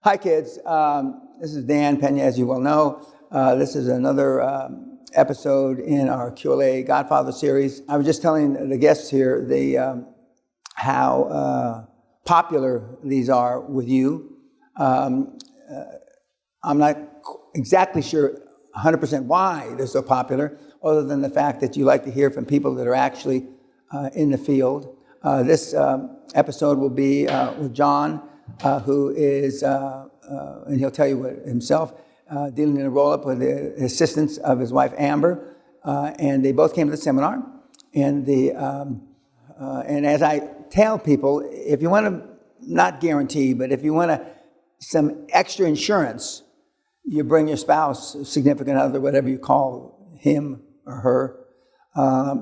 Hi, kids. This is Dan Peña, as you well know. This is another episode in our QLA Godfather series. I was just telling the guests here how popular these are with you. I'm not exactly sure 100% why they're so popular, other than the fact that you like to hear from people that are actually in the field. This episode will be with John, who is, and he'll tell you himself, dealing in a roll-up with the assistance of his wife, Amber. And they both came to the seminar. And as I tell people, if you want to, not guarantee, but if you want some extra insurance, you bring your spouse, significant other, whatever you call him or her,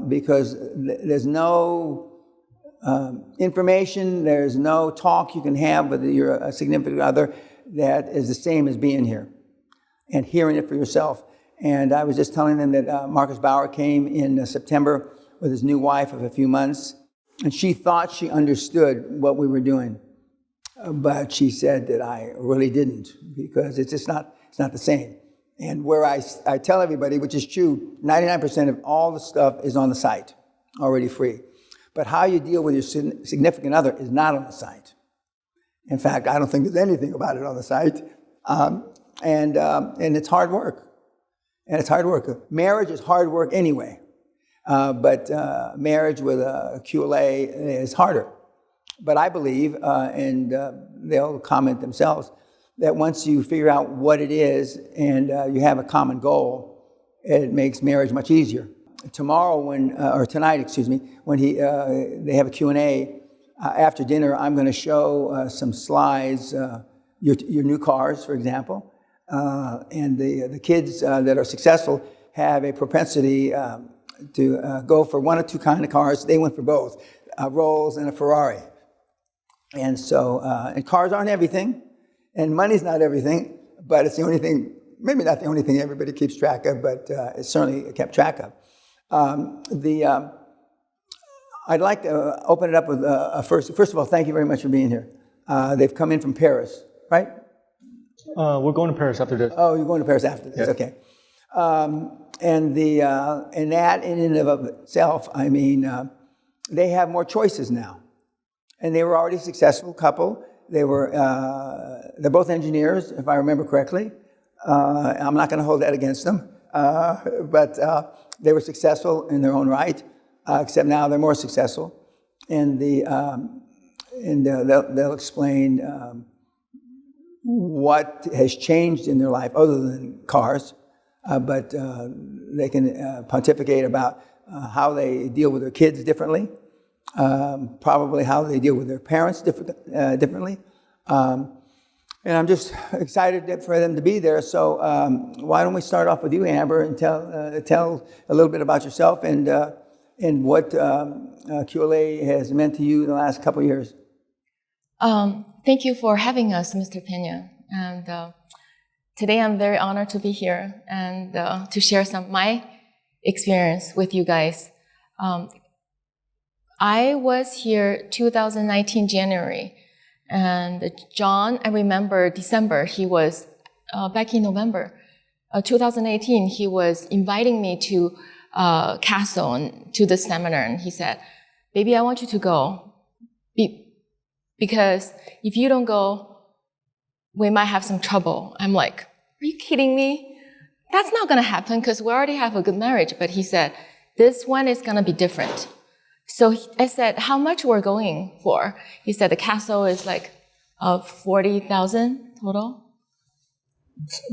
because there's no information, there's no talk you can have with your significant other that is the same as being here and hearing it for yourself. And I was just telling them that Marcus Bauer came in September with his new wife of a few months, and she thought she understood what we were doing, but she said that I really didn't, because it's just not, it's not the same. And where I tell everybody, which is true, 99% of all the stuff is on the site, already free. But how you deal with your significant other is not on the site. In fact, I don't think there's anything about it on the site. And it's hard work. And it's hard work. Marriage is hard work anyway. But marriage with a QLA is harder. But I believe, and they'll comment themselves, that once you figure out what it is and you have a common goal, it makes marriage much easier. Tomorrow, or tonight, excuse me, when they have a Q&A, after dinner, I'm going to show some slides, your new cars, for example, and the kids that are successful have a propensity to go for one or two kind of cars. They went for both, a Rolls and a Ferrari. And so, and cars aren't everything, and money's not everything, but it's the only thing, maybe not the only thing everybody keeps track of, but it's certainly kept track of. I'd like to open it up with first of all, thank you very much for being here. They've come in from Paris, right? We're going to Paris after this. Oh, you're going to Paris after this, yeah. Okay. And that in and of itself, I mean, they have more choices now. And they were already a successful couple. They're both engineers, if I remember correctly. I'm not going to hold that against them. But they were successful in their own right, except now they're more successful. And they'll explain what has changed in their life other than cars. But they can pontificate about how they deal with their kids differently, probably how they deal with their parents differently. And I'm just excited for them to be there. So why don't we start off with you, Amber, and tell a little bit about yourself and what QLA has meant to you in the last couple of years. Thank you for having us, Mr. Peña. And today I'm very honored to be here and to share some of my experience with you guys. I was here 2019 January. And John, I remember December, he was, back in November 2018, he was inviting me to Castle and to the seminar. And he said, baby, I want you to go. Because if you don't go, we might have some trouble. I'm like, are you kidding me? That's not going to happen because we already have a good marriage. But he said, this one is going to be different. So I said, how much we're going for? He said, the castle is like 40,000 total.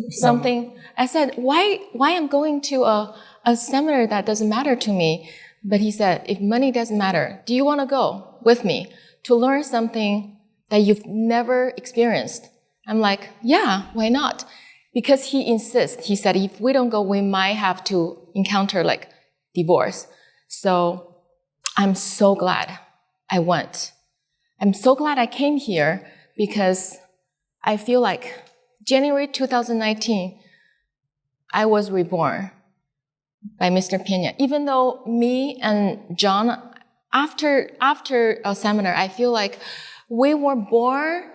Something. I said, why I'm going to a seminar that doesn't matter to me? But he said, if money doesn't matter, do you want to go with me to learn something that you've never experienced? I'm like, yeah, why not? Because he insists. He said, if we don't go, we might have to encounter like divorce. So I'm so glad I went. I'm so glad I came here because I feel like January 2019, I was reborn by Mr. Peña. Even though me and John, after a seminar, I feel like we were born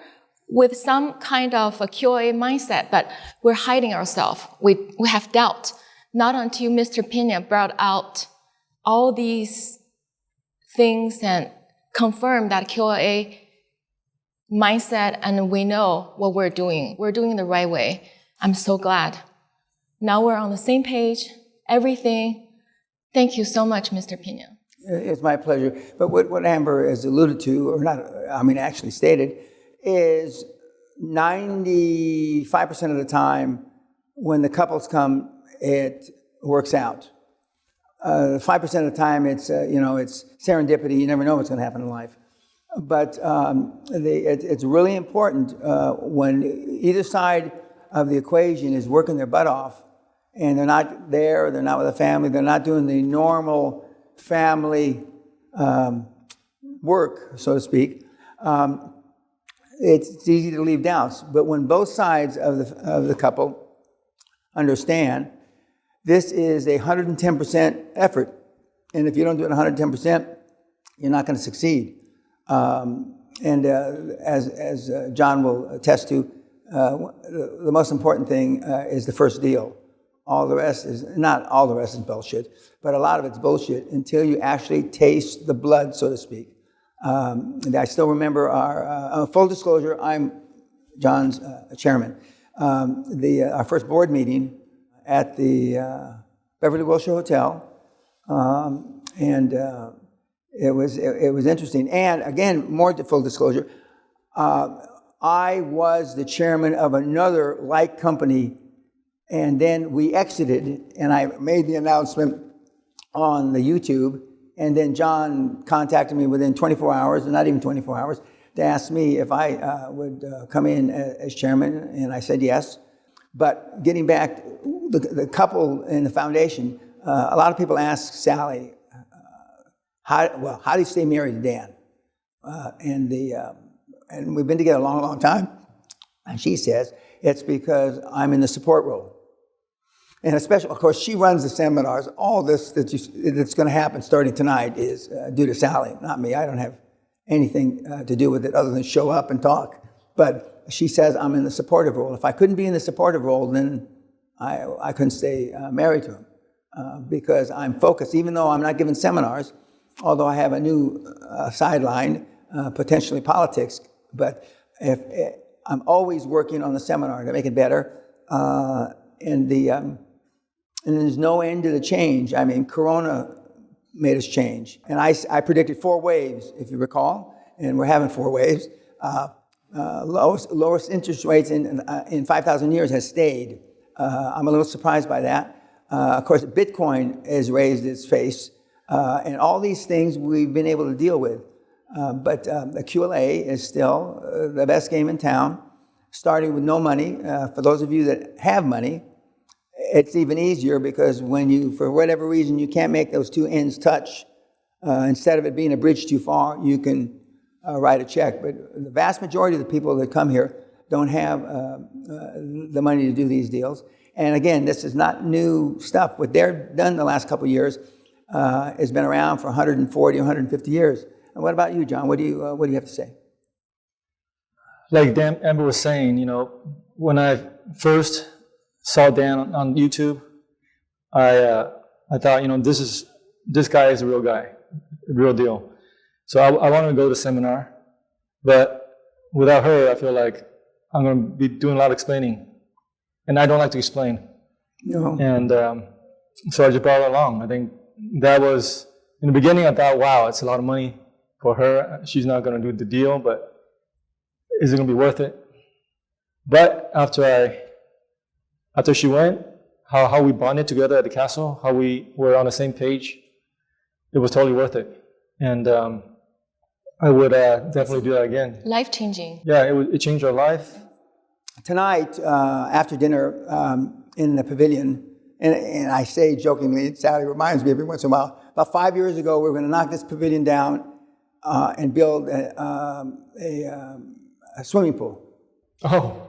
with some kind of a QLA mindset, but we're hiding ourselves. We have doubt. Not until Mr. Peña brought out all these things and confirmed that QLA mindset, and we know what we're doing. We're doing it the right way. I'm so glad. Now we're on the same page, everything. Thank you so much, Mr. Peña. It's my pleasure. But what Amber has alluded to, or not, actually stated, is 95% of the time when the couples come, it works out. 5% of the time, it's serendipity. You never know what's going to happen in life. But it's really important when either side of the equation is working their butt off, and they're not there, they're not with a family, they're not doing the normal family work, so to speak. It's easy to leave doubts. But when both sides of the couple understand this is a 110% effort, and if you don't do it 110%, you're not going to succeed. As John will attest to, the most important thing is the first deal. All the rest is, not all the rest is bullshit, but a lot of it's bullshit until you actually taste the blood, so to speak. And I still remember our, full disclosure, I'm John's chairman. Our first board meeting at the Beverly Wilshire Hotel, it was interesting. And again, more full disclosure, I was the chairman of another like company, and then we exited, and I made the announcement on the YouTube, and then John contacted me within 24 hours, and not even 24 hours, to ask me if I would come in as chairman, and I said yes. But getting back, the couple in the foundation, a lot of people ask Sally, how do you stay married to Dan? And we've been together a long, long time. And she says, it's because I'm in the support role. And especially, of course, she runs the seminars. All this that's going to happen starting tonight is due to Sally, not me. I don't have anything to do with it other than show up and talk. But she says I'm in the supportive role. If I couldn't be in the supportive role, then I couldn't stay married to him because I'm focused, even though I'm not giving seminars, although I have a new sideline, potentially politics. But if I'm always working on the seminar to make it better, and there's no end to the change. I mean, Corona made us change. And I predicted 4 waves, if you recall, and we're having 4 waves. Lowest interest rates in 5,000 years has stayed. I'm a little surprised by that. Of course, Bitcoin has raised its face, and all these things we've been able to deal with. But the QLA is still the best game in town, starting with no money. For those of you that have money, it's even easier because when you, for whatever reason, you can't make those 2 ends touch, instead of it being a bridge too far, you can write a check. But the vast majority of the people that come here don't have the money to do these deals. And again, this is not new stuff. What they've done the last couple of years has been around for 140, 150 years. And what about you, John? What do you have to say? Like Dan Amber was saying, when I first saw Dan on YouTube, I thought, this guy is a real guy, a real deal. So I wanted to go to the seminar, but without her, I feel like I'm going to be doing a lot of explaining, and I don't like to explain. No. And so I just brought her along. I think that was, in the beginning, I thought, wow, it's a lot of money for her. She's not going to do the deal, but is it going to be worth it? But after she went, how we bonded together at the castle, how we were on the same page, it was totally worth it. And I would definitely do that again. Life-changing. Yeah, it changed our life. Tonight, after dinner in the pavilion, and I say jokingly, Sally reminds me every once in a while, about 5 years ago, we were going to knock this pavilion down and build a swimming pool. Oh.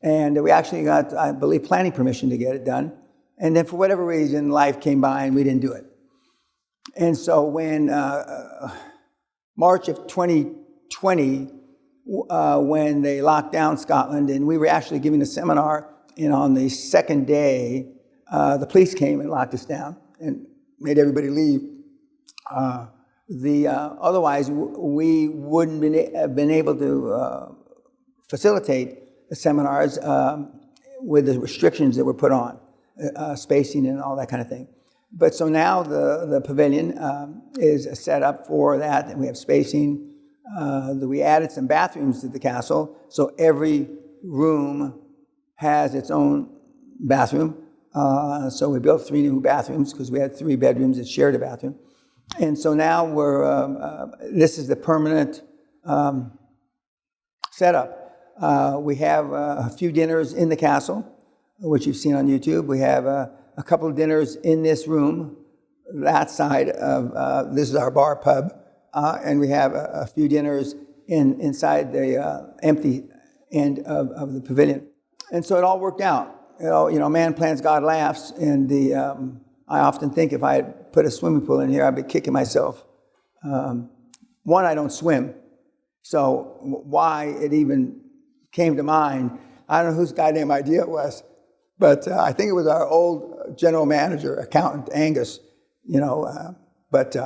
And we actually got, I believe, planning permission to get it done. And then for whatever reason, life came by and we didn't do it. And so when March of 2020, when they locked down Scotland, and we were actually giving a seminar, and on the second day, the police came and locked us down and made everybody leave. Otherwise, we wouldn't have been able to facilitate the seminars with the restrictions that were put on, spacing and all that kind of thing. But so now the pavilion is set up for that, and we have spacing. We added some bathrooms to the castle, so every room has its own bathroom. So we built 3 new bathrooms because we had 3 bedrooms that shared a bathroom. And so now this is the permanent setup. We have a few dinners in the castle, which you've seen on YouTube. We have a couple of dinners in this room, that side of, this is our bar pub. And we have a few dinners inside the empty end of the pavilion. And so it all worked out. Man plans, God laughs. And I often think if I had put a swimming pool in here, I'd be kicking myself. One, I don't swim. So why it even came to mind, I don't know whose goddamn idea it was, but I think it was our old general manager, accountant, Angus, but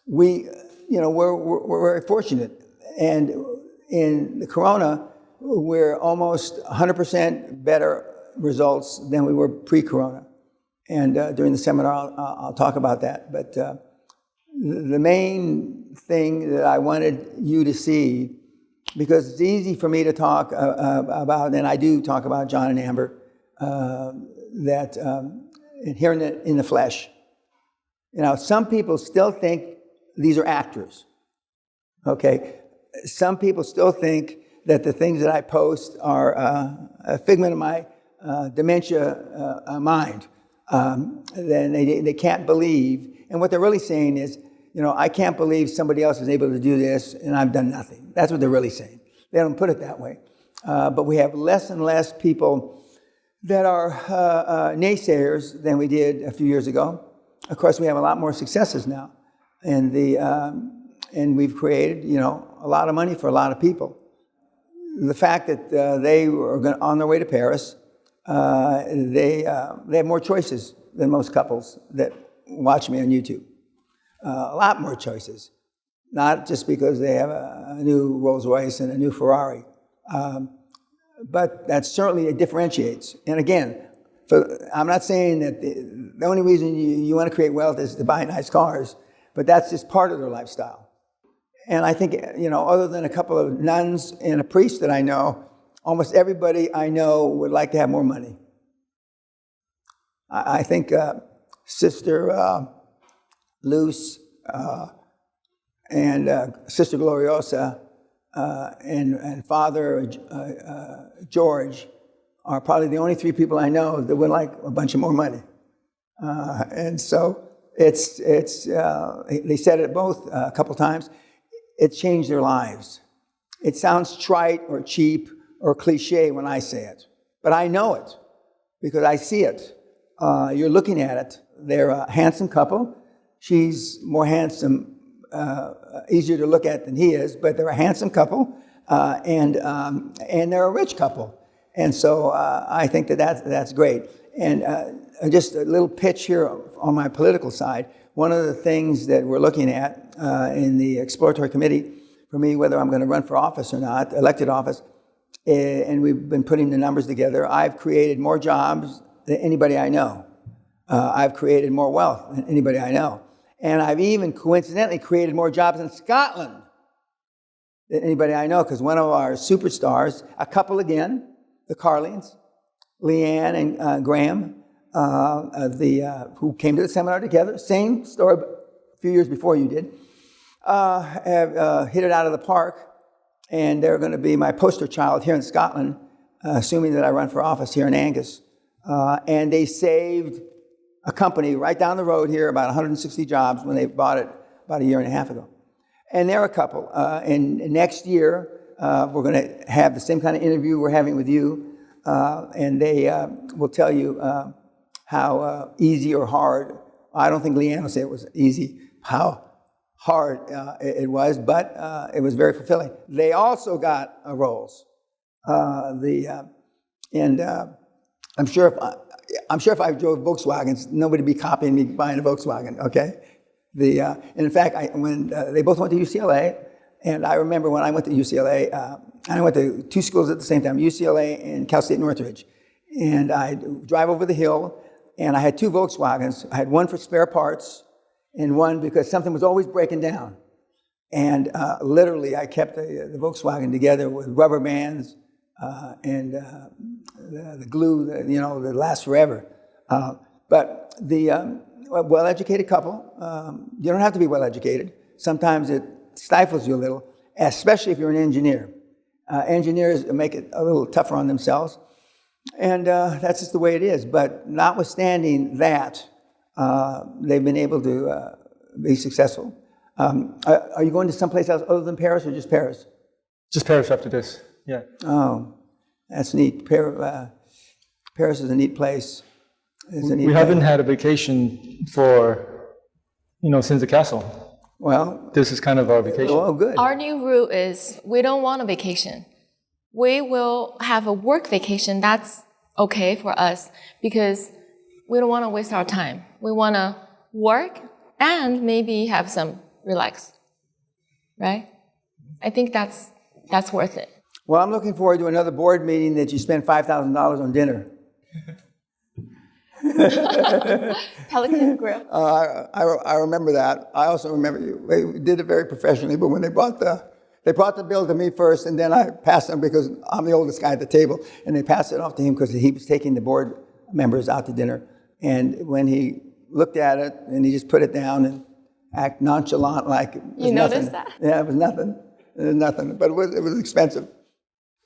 we're very fortunate. And in the Corona, we're almost 100% better results than we were pre-Corona. And during the seminar, I'll talk about that. But the main thing that I wanted you to see, because it's easy for me to talk about, and I do talk about John and Amber, and hearing it in the flesh. Some people still think these are actors. Okay? Some people still think that the things that I post are a figment of my dementia mind. Then they can't believe. And what they're really saying is, I can't believe somebody else is able to do this and I've done nothing. That's what they're really saying. They don't put it that way. But we have less and less people that are naysayers than we did a few years ago. Of course, we have a lot more successes now. And we've created, a lot of money for a lot of people. The fact that they were on their way to Paris, they have more choices than most couples that watch me on YouTube. A lot more choices. Not just because they have a new Rolls Royce and a new Ferrari. But that certainly it differentiates. And again, I'm not saying that the only reason you want to create wealth is to buy nice cars, but that's just part of their lifestyle. And I think, other than a couple of nuns and a priest that I know, almost everybody I know would like to have more money. I think Sister Luce and Sister Gloriosa and Father George are probably the only 3 people I know that would like a bunch of more money. And so it's they said it both a couple times. It changed their lives. It sounds trite or cheap or cliche when I say it, but I know it because I see it. You're looking at it. They're a handsome couple. She's more handsome, easier to look at than he is, but they're a handsome couple, and they're a rich couple. And so I think that's great. And just a little pitch here on my political side. One of the things that we're looking at in the exploratory committee for me, whether I'm going to run for office or not, elected office, and we've been putting the numbers together, I've created more jobs than anybody I know. I've created more wealth than anybody I know. And I've even coincidentally created more jobs in Scotland than anybody I know, because one of our superstars, a couple again, the Carlings, Leanne and Graham, who came to the seminar together, same story, but a few years before you did, have hit it out of the park, and they're going to be my poster child here in Scotland, assuming that I run for office here in Angus. And they saved a company right down the road here, about 160 jobs, when they bought it about a year and a half ago. And they're a couple. And next year, we're going to have the same kind of interview we're having with you, and they will tell you how easy or hard, I don't think Leanne will say it was easy, how hard it was, but it was very fulfilling. They also got roles. I'm sure if I drove Volkswagens, nobody would be copying me buying a Volkswagen. Okay, and in fact, when they both went to UCLA, and I remember when I went to UCLA, I went to two schools at the same time, UCLA and Cal State Northridge, and I'd drive over the hill, and I had two Volkswagens. I had one for spare parts, and one because something was always breaking down, and literally I kept the Volkswagen together with rubber bands. And the glue, that lasts forever. But the well-educated couple, you don't have to be well-educated. Sometimes it stifles you a little, especially if you're an engineer. Engineers make it a little tougher on themselves, and that's just the way it is. But notwithstanding that, they've been able to be successful. Are you going to someplace else other than Paris, or just Paris? Just Paris after this. Yeah. Oh, that's neat. Paris is a neat place. We haven't had a vacation for, since the castle. Well, this is kind of our vacation. Oh, good. Our new rule is we don't want a vacation. We will have a work vacation. That's okay for us because we don't want to waste our time. We want to work and maybe have some relax, right? I think that's worth it. Well, I'm looking forward to another board meeting that you spend $5,000 on dinner. Pelican Grill. I remember that. I also remember they did it very professionally, but when they brought the bill to me first, and then I passed them because I'm the oldest guy at the table, and they passed it off to him because he was taking the board members out to dinner. And when he looked at it, and he just put it down and act nonchalant like it was You nothing. noticed that? Yeah, it was nothing. But it was expensive.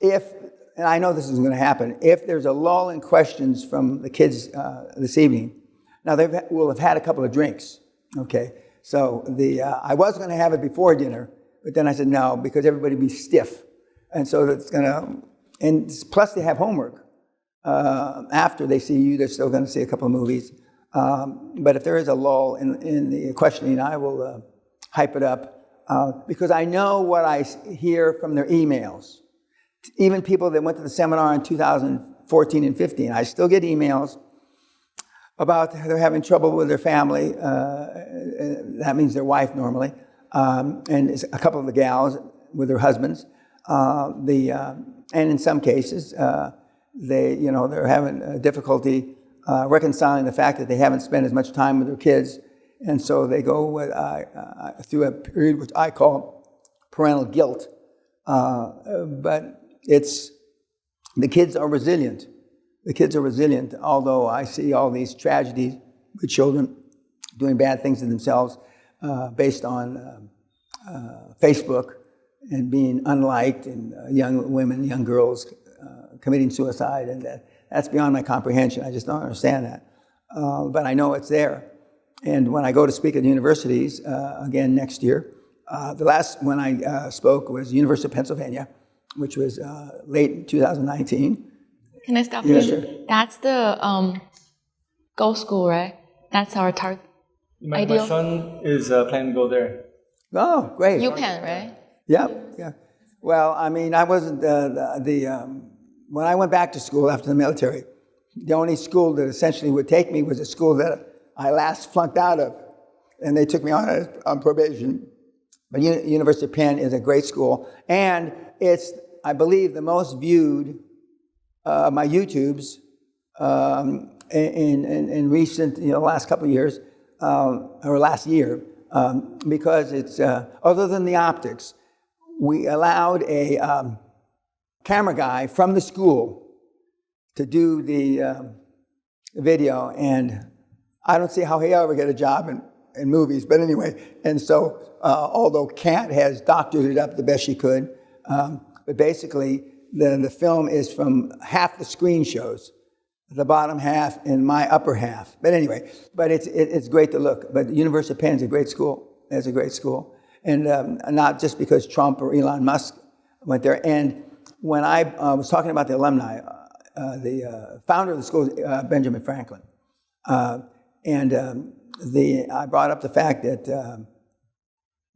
And I know this isn't going to happen, if there's a lull in questions from the kids this evening, now they will have had a couple of drinks, okay? So I was going to have it before dinner, but then I said no, because everybody would be stiff. And so that's going to, and plus they have homework. After they see you, they're still going to see a couple of movies. But if there is a lull in the questioning, I will hype it up because I know what I hear from their emails. Even people that went to the seminar in 2014 and 15, I still get emails about they're having trouble with their family. That means their wife normally, and it's a couple of the gals with their husbands. And in some cases, they're having difficulty reconciling the fact that they haven't spent as much time with their kids, and so they go through a period which I call parental guilt. But the kids are resilient. The kids are resilient, although I see all these tragedies with children doing bad things to themselves based on Facebook and being unliked, and young women, young girls committing suicide, and that's beyond my comprehension. I just don't understand that. But I know it's there. And when I go to speak at universities again next year, the last one I spoke was University of Pennsylvania, which was late 2019. Can I stop Yeah, you? sure. That's the Go School, right? That's our target. My Ideal. son is planning to go there. Oh, great. UPenn, right? Yeah. Well, I mean, I wasn't when I went back to school after the military, the only school that essentially would take me was a school that I last flunked out of, and they took me on probation. But University of Penn is a great school, and it's, I believe, the most viewed my YouTubes in recent, last couple of years, or last year, because it's, other than the optics, we allowed a camera guy from the school to do the video, and I don't see how he'll ever get a job in movies, but anyway, and so although Kat has doctored it up the best she could, but basically the film is from half the screen shows, the bottom half and my upper half. But anyway, but it's great to look. But the University of Penn is a great school. It's a great school, and not just because Trump or Elon Musk went there. And when I was talking about the alumni, the founder of the school is Benjamin Franklin, and I brought up the fact that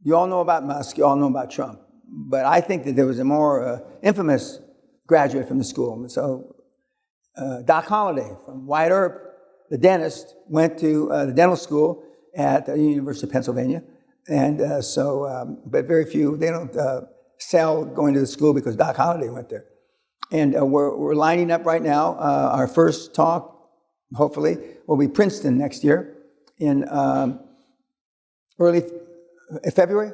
You all know about Musk. You all know about Trump. But I think that there was a more infamous graduate from the school. And so Doc Holliday from Wyatt Earp, the dentist, went to the dental school at the University of Pennsylvania. And but very few, they don't sell going to the school because Doc Holliday went there. And we're lining up right now. Our first talk, hopefully, will be Princeton next year in early February.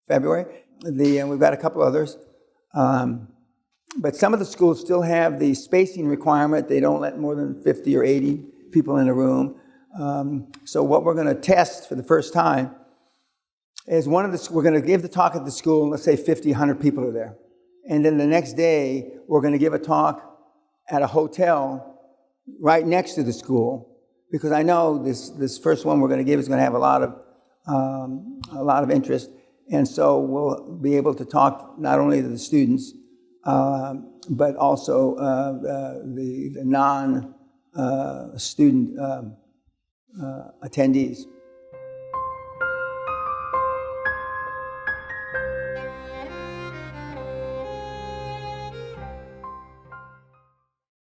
We've got a couple others. But some of the schools still have the spacing requirement. They don't let more than 50 or 80 people in a room. So what we're going to test for the first time is we're going to give the talk at the school, and let's say 50, 100 people are there. And then the next day, we're going to give a talk at a hotel right next to the school, because I know this first one we're going to give is going to have a lot of interest. And so we'll be able to talk not only to the students, but also the non-student attendees.